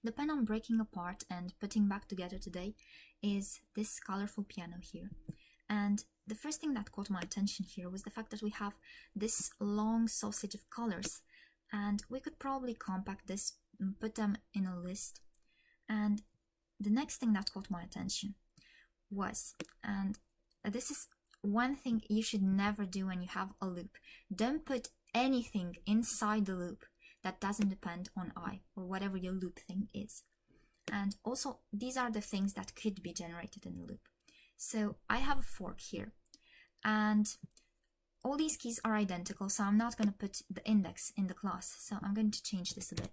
The pen I'm breaking apart and putting back together today is this colorful piano here. And the first thing that caught my attention here was the fact that we have this long sausage of colors, and we could probably compact this and put them in a list. And the next thing that caught my attention was, and this is one thing you should never do when you have a loop: don't put anything inside the loop that doesn't depend on I, or whatever your loop thing is. And also, these are the things that could be generated in the loop. So I have a fork here, and all these keys are identical, so I'm not going to put the index in the class. So I'm going to change this a bit.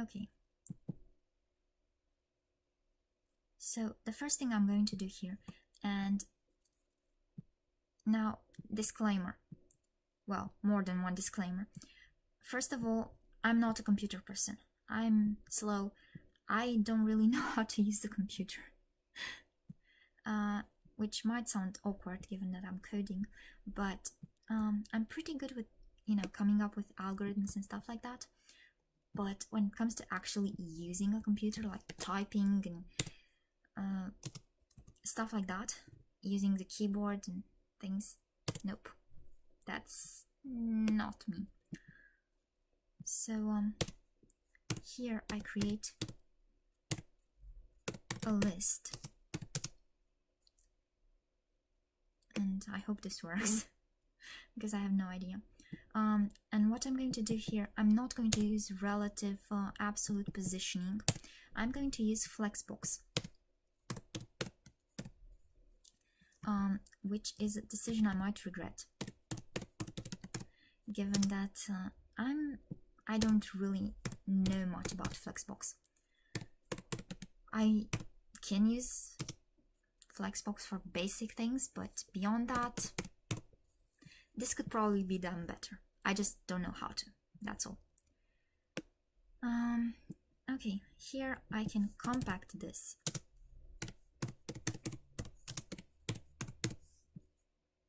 Okay. So the first thing I'm going to do here, and now disclaimer, well, more than one disclaimer. First of all, I'm not a computer person. I'm slow. I don't really know how to use the computer, which might sound awkward given that I'm coding, but I'm pretty good with, coming up with algorithms and stuff like that. But when it comes to actually using a computer, like typing and stuff like that, using the keyboard and things, nope, that's not me. So here I create a list, and I hope this works because I have no idea. And what I'm going to do here, I'm not going to use relative absolute positioning. I'm going to use flexbox, which is a decision I might regret, given that I don't really know much about flexbox. I can use flexbox for basic things, but beyond that, this could probably be done better. I just don't know how to, that's all. Okay, here I can compact this.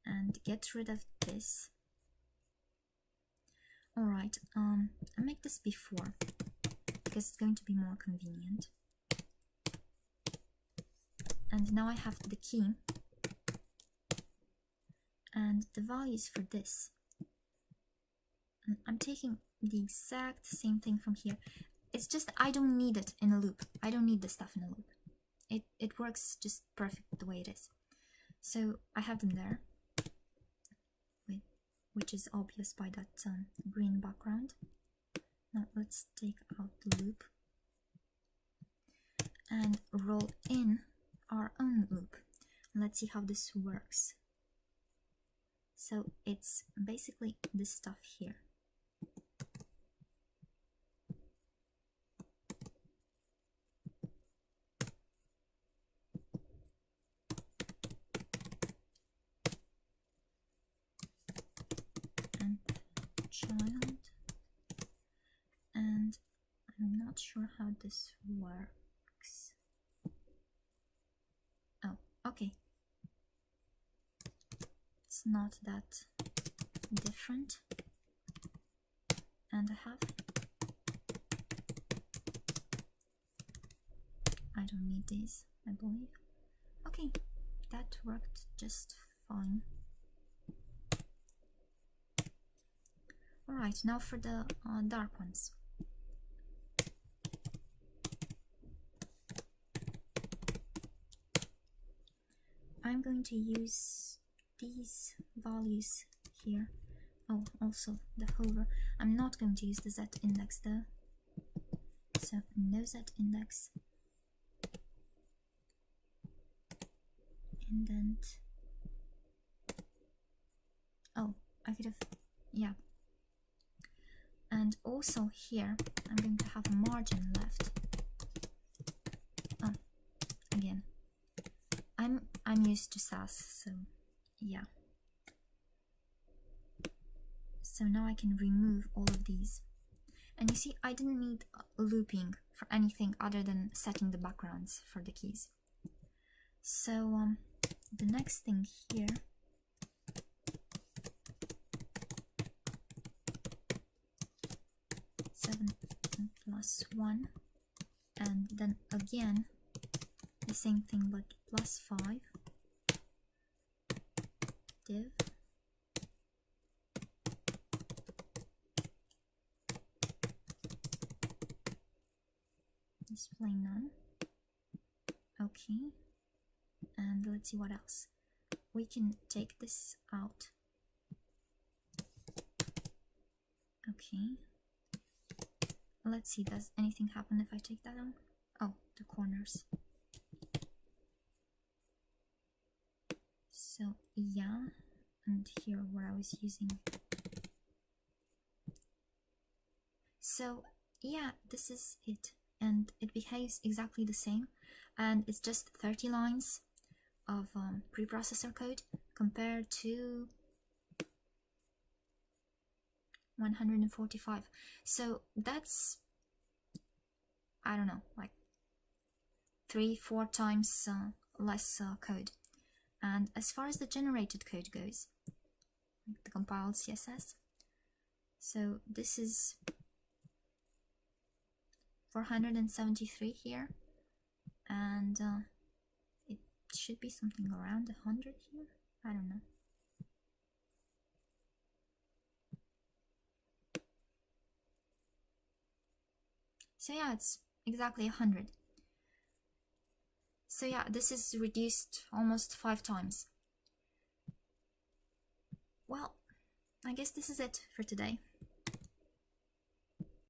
And get rid of this. Alright, I make this before, because it's going to be more convenient. And now I have the key and the values for this. And I'm taking the exact same thing from here. It's just I don't need it in a loop. I don't need this stuff in a loop. It works just perfect the way it is. So I have them there, which is obvious by that green background. Now let's take out the loop and roll in our own loop. Let's see how this works. So it's basically this stuff here. And child. And I'm not sure how this works. Oh, okay. It's not that different. And I don't need these, I believe. Okay, that worked just fine. Alright, now for the dark ones. I'm going to use these values here. Oh, also the hover. I'm not going to use the Z index though. So no Z index. Indent. Oh, I could have, yeah. And also here, I'm going to have a margin left. Oh, again. I'm used to SAS, so yeah. So now I can remove all of these And you see, I didn't need looping for anything other than setting the backgrounds for the keys. So the next thing here, seven plus 1, and then again the same thing but plus 5, div, display none. Okay, and let's see what else. We can take this out. Okay, let's see, does anything happen if I take that out? Oh, the corners. So yeah, and here where I was using. So yeah, this is it, and it behaves exactly the same, and it's just 30 lines of preprocessor code compared to 145. So that's, I don't know, like 3-4 times less code. And as far as the generated code goes, the compiled CSS, so this is 473 here, and it should be something around 100 here, I don't know. So yeah, it's exactly 100. So yeah, this is reduced almost 5 times. Well, I guess this is it for today.